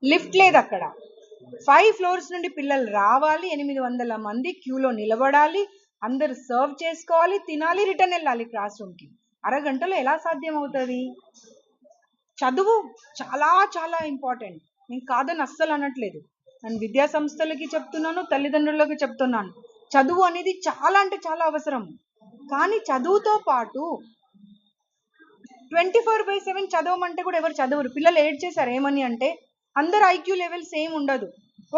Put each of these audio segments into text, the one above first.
Lift లేదు అక్కడ. 5 floors నుండి పిల్లలు రావాలి, 800 మంది క్యూలో నిలబడాలి, అందరు సర్వ్ చేసుకోవాలి, తినాలి, రిటర్న్ వెళ్ళాలి క్లాస్ రూమ్కి. అరగంటలో ఎలా సాధ్యం అవుతుంది? చదువు చాలా చాలా ఇంపార్టెంట్, నేను కాదని అస్సలు అనట్లేదు. నేను విద్యా సంస్థలకి చెప్తున్నాను, తల్లిదండ్రులకి చెప్తున్నాను, చదువు అనేది చాలా అంటే చాలా అవసరం. కానీ చదువుతో పాటు 24/7 చదవమంటే కూడా ఎవరు చదవరు. పిల్లలు ఏడ్ చేశారు ఏమని అంటే, అందరు ఐక్యూ లెవెల్ సేమ్ ఉండదు.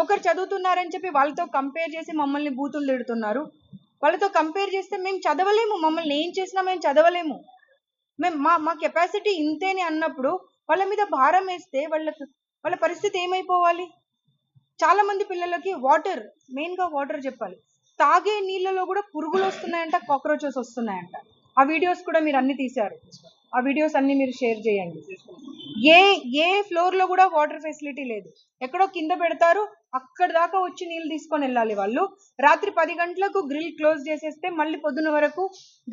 ఒకరు చదువుతున్నారని చెప్పి వాళ్ళతో కంపేర్ చేసి మమ్మల్ని బూతులు తిడుతున్నారు. వాళ్ళతో కంపేర్ చేస్తే మేము చదవలేము, మమ్మల్ని ఏం చేసినా మేము చదవలేము, మేము మా కెపాసిటీ ఇంతేనే అన్నప్పుడు వాళ్ళ మీద భారం వేస్తే వాళ్ళ పరిస్థితి ఏమైపోవాలి? చాలా మంది పిల్లలకి వాటర్, మెయిన్గా వాటర్ చెప్పాలి, తాగే నీళ్ళలో కూడా పురుగులు వస్తున్నాయంట, కాక్రోచెస్ వస్తున్నాయంట. ఆ వీడియోస్ కూడా మీరు అన్ని తీశారు, ఆ వీడియోస్ అన్ని మీరు షేర్ చేయండి. ఏ ఫ్లోర్లో కూడా వాటర్ ఫెసిలిటీ లేదు, ఎక్కడో కింద పెడతారు, అక్కడ దాకా వచ్చి నీళ్ళు తీసుకొని వెళ్ళాలి వాళ్ళు. రాత్రి 10 గంటలకు గ్రిల్ క్లోజ్ చేసేస్తే మళ్ళీ పొద్దున వరకు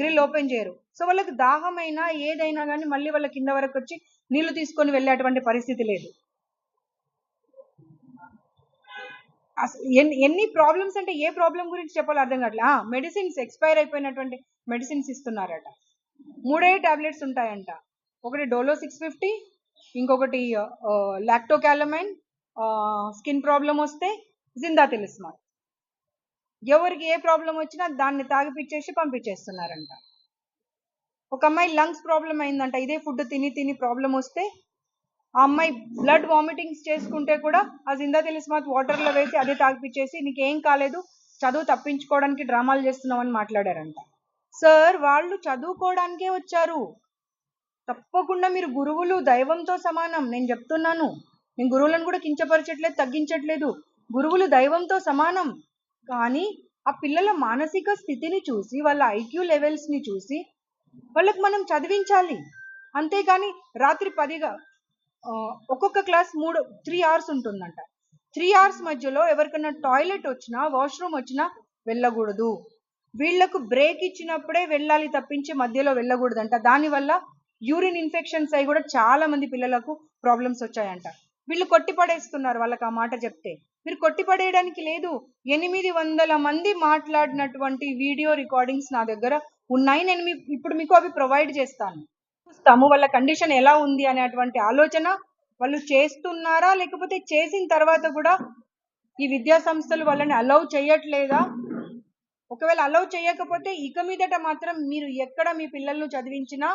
గ్రిల్ ఓపెన్ చేయరు. సో వాళ్ళకి దాహమైనా ఏదైనా కానీ మళ్ళీ వాళ్ళ కింద వరకు వచ్చి నీళ్లు తీసుకొని వెళ్ళేటువంటి పరిస్థితి లేదు. ఎన్ని ప్రాబ్లమ్స్ అంటే ఏ ప్రాబ్లం గురించి చెప్పాలో అర్థం కావట్లే. మెడిసిన్స్ ఎక్స్పైర్ అయిపోయినటువంటి మెడిసిన్స్ ఇస్తున్నారట. 3 టాబ్లెట్స్ ఉంటాయంట, ఒకటి డోలో 650, ఇంకొకటి లాక్టోకాలమైన్, స్కిన్ ప్రాబ్లం వస్తే జిందా తిలిస్మాల్. ఎవరికి ఏ ప్రాబ్లం వచ్చినా దాన్ని తాగిపిచ్చేసి పంపించేస్తున్నారంట. ఒక అమ్మాయి లంగ్స్ ప్రాబ్లం అయిందంట, ఇదే ఫుడ్ తిని తిని ప్రాబ్లం వస్తే ఆ అమ్మాయి బ్లడ్ వామిటింగ్స్ చేసుకుంటే కూడా ఆ జిందా తిలిస్మాత్ వాటర్లో వేసి అదే తాగిపిచ్చేసి నీకేం కాలేదు, చదువు తప్పించుకోవడానికి డ్రామాలు చేస్తున్నామని మాట్లాడారంట. సార్ వాళ్ళు చదువుకోవడానికే వచ్చారు, తప్పకుండా మీరు గురువులు దైవంతో సమానం, నేను చెప్తున్నాను. నేను గురువులను కూడా కించపరచట్లేదు, తగ్గించట్లేదు, గురువులు దైవంతో సమానం. కానీ ఆ పిల్లల మానసిక స్థితిని చూసి, వాళ్ళ ఐక్యూ లెవెల్స్ని చూసి వాళ్ళకి మనం చదివించాలి. అంతేగాని రాత్రి 10గా ఒక్కొక్క క్లాస్ 3 అవర్స్ ఉంటుందంట, 3 అవర్స్ మధ్యలో ఎవరికైనా టాయిలెట్ వచ్చినా వాష్రూమ్ వచ్చినా వెళ్ళకూడదు. వీళ్లకు బ్రేక్ ఇచ్చినప్పుడే వెళ్ళాలి తప్పించి మధ్యలో వెళ్ళకూడదంట. దానివల్ల యూరిన్ ఇన్ఫెక్షన్స్ అయి కూడా చాలా మంది పిల్లలకు ప్రాబ్లమ్స్ వచ్చాయంట. వీళ్ళు కొట్టిపడేస్తున్నారు వాళ్ళకి ఆ మాట చెప్తే. మీరు కొట్టిపడేయడానికి లేదు, 800 మంది మాట్లాడినటువంటి వీడియో రికార్డింగ్స్ నా దగ్గర ఉన్నాయి, నేను ఇప్పుడు మీకు అవి ప్రొవైడ్ చేస్తాను. చూస్తాము వాళ్ళ కండిషన్ ఎలా ఉంది అనేటువంటి ఆలోచన వాళ్ళు చేస్తున్నారా, లేకపోతే చేసిన తర్వాత కూడా ఈ విద్యా సంస్థలు వాళ్ళని అలౌ చేయట్లేదా? ఒకవేళ అలౌ చేయకపోతే ఇక మీదట మాత్రం మీరు ఎక్కడ మీ పిల్లలను చదివించినా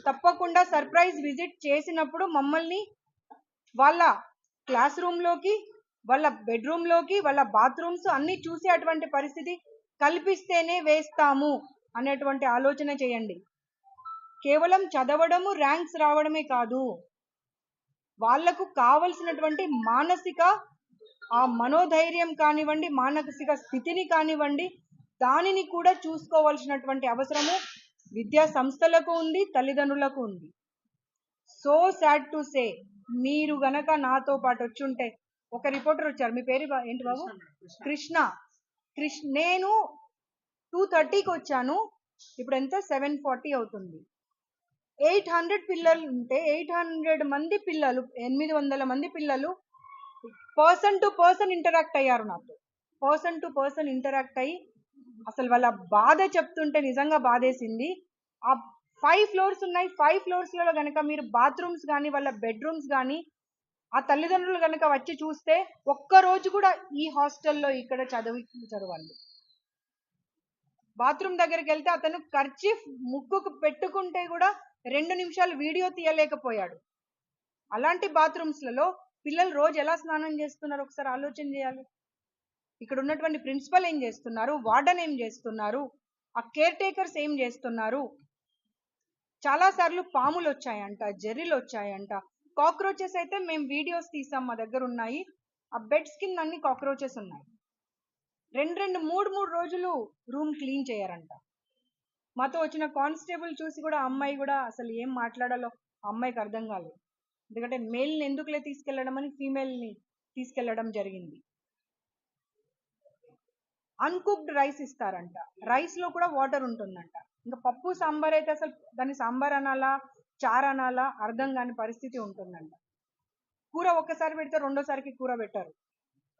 తప్పకుండా సర్ప్రైజ్ విజిట్ చేసినప్పుడు మమ్మల్ని వాళ్ళ క్లాస్ రూమ్లోకి, వాళ్ళ బెడ్రూమ్లోకి, వాళ్ళ బాత్రూమ్స్ అన్నీ చూసేటువంటి పరిస్థితి కల్పిస్తేనే వేస్తాము అనేటువంటి ఆలోచన చేయండి. కేవలం చదవడము, ర్యాంక్స్ రావడమే కాదు, వాళ్లకు కావలసినటువంటి మానసిక ఆ మనోధైర్యం కానివ్వండి, మానసిక స్థితిని కానివ్వండి, దానిని కూడా చూసుకోవాల్సినటువంటి అవసరము విద్యా సంస్థలకు ఉంది, తల్లిదండ్రులకు ఉంది. సో సాడ్ టు సే, మీరు గనక నాతో పాటు వచ్చుంటే, ఒక రిపోర్టర్ వచ్చారు, మీ పేరు ఏంటి బాబు? కృష్ణ. నేను 2:30కి వచ్చాను, ఇప్పుడు ఎంత 7:40 అవుతుంది. 800 పిల్లలు ఉంటే 800 మంది పిల్లలు, 800 మంది పిల్లలు పర్సన్ టు పర్సన్ ఇంటరాక్ట్ అయ్యారు నాతో. పర్సన్ టు పర్సన్ ఇంటరాక్ట్ అయ్యి అసలు వాళ్ళ బాధ చెప్తుంటే నిజంగా బాధేసింది. ఆ 5 ఫ్లోర్స్ ఉన్నాయి, 5 ఫ్లోర్స్లలో కనుక మీరు బాత్రూమ్స్ కానీ వాళ్ళ బెడ్రూమ్స్ కానీ ఆ తల్లిదండ్రులు కనుక వచ్చి చూస్తే ఒక్కరోజు కూడా ఈ హాస్టల్లో ఇక్కడ చదివించరు వాళ్ళు. బాత్రూమ్ దగ్గరికి వెళ్తే అతను కర్చీఫ్ ముక్కుకు పెట్టుకుంటే కూడా 2 నిమిషాలు వీడియో తీయలేకపోయాడు. అలాంటి బాత్రూమ్స్లలో పిల్లలు రోజు ఎలా స్నానం చేస్తున్నారు ఒకసారి ఆలోచన చేయాలి. ఇక్కడ ఉన్నటువంటి ప్రిన్సిపల్ ఏం చేస్తున్నారు, వార్డెన్ ఏం చేస్తున్నారు, ఆ కేర్ టేకర్స్ ఏం చేస్తున్నారు? చాలాసార్లు పాములు వచ్చాయంట, జెర్రీలు వచ్చాయంట, కాక్రోచెస్ అయితే మేము వీడియోస్ తీసాం, మా దగ్గర ఉన్నాయి. ఆ బెడ్స్ కింద అన్ని కాక్రోచెస్ ఉన్నాయి. 2-3 రోజులు రూమ్ క్లీన్ చేయరంట. మాతో వచ్చిన కానిస్టేబుల్ చూసి కూడా అమ్మాయి కూడా అసలు ఏం మాట్లాడాలో అమ్మాయికి అర్థం కాలేదు. ఎందుకంటే మేల్ని ఎందుకులే తీసుకెళ్లడం అని ఫీమేల్ని తీసుకెళ్లడం జరిగింది. అన్కుక్డ్ రైస్ ఇస్తారంట, రైస్లో కూడా వాటర్ ఉంటుందంట. ఇంకా పప్పు సాంబార్ అయితే అసలు దాన్ని సాంబార్ అనాలా, చారు అనాలా అర్థం కాని పరిస్థితి ఉంటుందంట. కూర ఒక్కసారి పెడితే రెండోసారికి కూర పెట్టరు.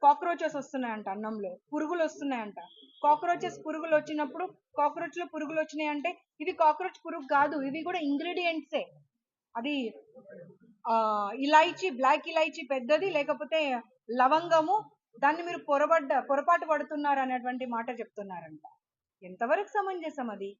కాక్రోచెస్ వస్తున్నాయంట అన్నంలో, పురుగులు వస్తున్నాయంట. కాక్రోచెస్ పురుగులు వచ్చినప్పుడు కాక్రోచ్లో పురుగులు వచ్చినాయంటే ఇది కాక్రోచ్ పురుగు కాదు, ఇవి కూడా ఇంగ్రీడియంట్సే. అది ఇలాయచీ, బ్లాక్ ఇలాయచీ పెద్దది, లేకపోతే లవంగము, దాన్ని మీరు పొరపాటు పడుతున్నారు అనేటువంటి మాట చెప్తున్నారంట. ఎంతవరకు సమంజసం అది?